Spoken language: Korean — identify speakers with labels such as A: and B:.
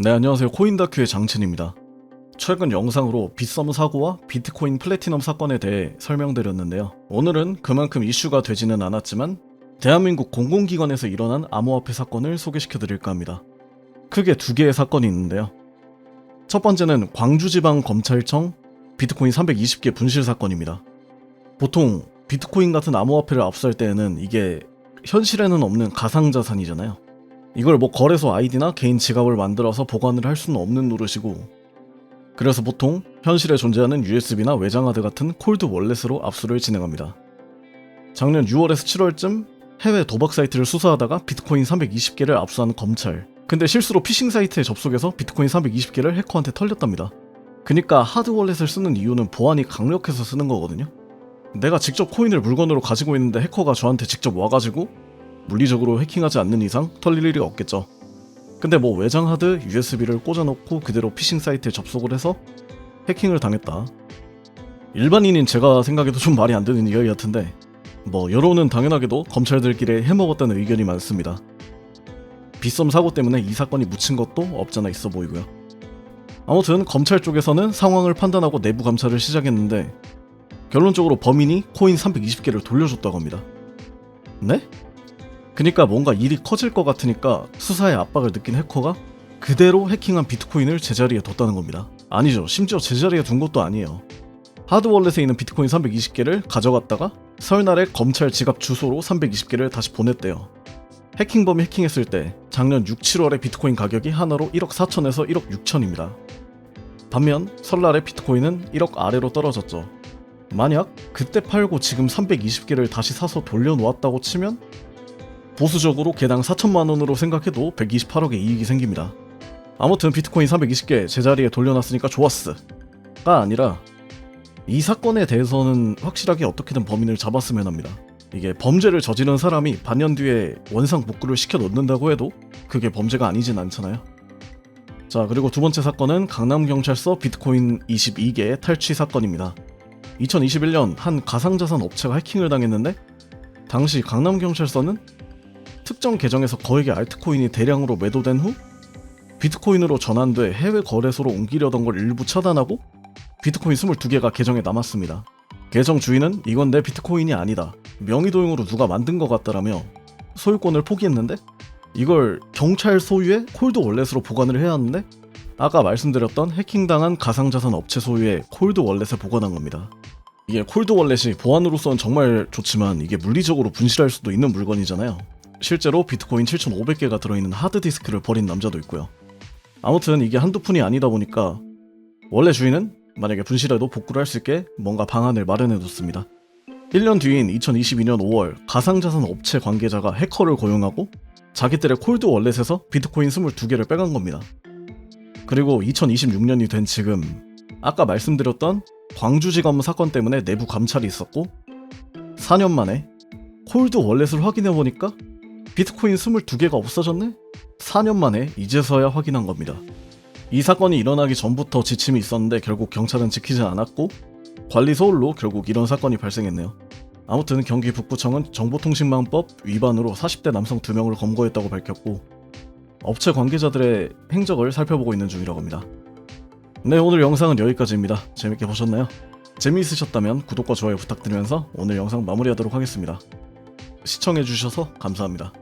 A: 네, 안녕하세요. 코인다큐의 장첸입니다. 최근 영상으로 빗썸 사고와 비트코인 플래티넘 사건에 대해 설명드렸는데요. 오늘은 그만큼 이슈가 되지는 않았지만 대한민국 공공기관에서 일어난 암호화폐 사건을 소개시켜드릴까 합니다. 크게 두 개의 사건이 있는데요. 첫 번째는 광주지방검찰청 비트코인 320개 분실 사건입니다. 보통 비트코인 같은 암호화폐를 압수할 때에는 이게 현실에는 없는 가상자산이잖아요. 이걸 거래소 아이디나 개인 지갑을 만들어서 보관을 할 수는 없는 노릇이고, 그래서 보통 현실에 존재하는 USB나 외장하드 같은 콜드 월렛으로 압수를 진행합니다. 작년 6월에서 7월쯤 해외 도박 사이트를 수사하다가 비트코인 320개를 압수한 검찰. 근데 실수로 피싱 사이트에 접속해서 비트코인 320개를 해커한테 털렸답니다. 그니까 하드 월렛을 쓰는 이유는 보안이 강력해서 쓰는 거거든요. 내가 직접 코인을 물건으로 가지고 있는데 해커가 저한테 직접 와가지고 물리적으로 해킹하지 않는 이상 털릴 일이 없겠죠. 근데 외장하드, USB를 꽂아놓고 그대로 피싱 사이트에 접속을 해서 해킹을 당했다. 일반인인 제가 생각해도 좀 말이 안 되는 이야기 같은데, 여론은 당연하게도 검찰들끼리 해먹었다는 의견이 많습니다. 빗썸 사고 때문에 이 사건이 묻힌 것도 없잖아 있어 보이고요. 아무튼 검찰 쪽에서는 상황을 판단하고 내부 감찰을 시작했는데, 결론적으로 범인이 코인 320개를 돌려줬다고 합니다. 네? 그니까 뭔가 일이 커질 것 같으니까 수사의 압박을 느낀 해커가 그대로 해킹한 비트코인을 제자리에 뒀다는 겁니다. 아니죠, 심지어 제자리에 둔 것도 아니에요. 하드월렛에 있는 비트코인 320개를 가져갔다가 설날에 검찰 지갑 주소로 320개를 다시 보냈대요. 해킹범이 해킹했을 때 작년 6, 7월에 비트코인 가격이 하나로 1억 4천에서 1억 6천입니다. 반면 설날에 비트코인은 1억 아래로 떨어졌죠. 만약 그때 팔고 지금 320개를 다시 사서 돌려놓았다고 치면 보수적으로 개당 4천만원으로 생각해도 128억의 이익이 생깁니다. 아무튼 비트코인 320개 제자리에 돌려놨으니까 좋았어가 아니라 이 사건에 대해서는 확실하게 어떻게든 범인을 잡았으면 합니다. 이게 범죄를 저지른 사람이 반년 뒤에 원상 복구를 시켜 놓는다고 해도 그게 범죄가 아니진 않잖아요. 자, 그리고 두 번째 사건은 강남경찰서 비트코인 22개 탈취 사건입니다. 2021년 한 가상자산 업체가 해킹을 당했는데, 당시 강남경찰서는 특정 계정에서 거액의 알트코인이 대량으로 매도된 후 비트코인으로 전환돼 해외 거래소로 옮기려던 걸 일부 차단하고 비트코인 22개가 계정에 남았습니다. 계정 주인은 이건 내 비트코인이 아니다, 명의도용으로 누가 만든 것 같다라며 소유권을 포기했는데, 이걸 경찰 소유의 콜드 월렛으로 보관을 해야 하는데 아까 말씀드렸던 해킹당한 가상자산 업체 소유의 콜드 월렛에 보관한 겁니다. 이게 콜드 월렛이 보안으로서는 정말 좋지만 이게 물리적으로 분실할 수도 있는 물건이잖아요. 실제로 비트코인 7,500개가 들어있는 하드디스크를 버린 남자도 있고요. 아무튼 이게 한두 푼이 아니다 보니까 원래 주인은 만약에 분실해도 복구를 할 수 있게 뭔가 방안을 마련해뒀습니다. 1년 뒤인 2022년 5월 가상자산 업체 관계자가 해커를 고용하고 자기들의 콜드 월렛에서 비트코인 22개를 빼간 겁니다. 그리고 2026년이 된 지금 아까 말씀드렸던 광주지검 사건 때문에 내부 감찰이 있었고 4년 만에 콜드 월렛을 확인해보니까 비트코인 22개가 없어졌네? 4년 만에 이제서야 확인한 겁니다. 이 사건이 일어나기 전부터 지침이 있었는데 결국 경찰은 지키지 않았고 관리 소홀로 결국 이런 사건이 발생했네요. 아무튼 경기 북부청은 정보통신망법 위반으로 40대 남성 2명을 검거했다고 밝혔고 업체 관계자들의 행적을 살펴보고 있는 중이라고 합니다. 네, 오늘 영상은 여기까지입니다. 재밌게 보셨나요? 재미있으셨다면 구독과 좋아요 부탁드리면서 오늘 영상 마무리하도록 하겠습니다. 시청해주셔서 감사합니다.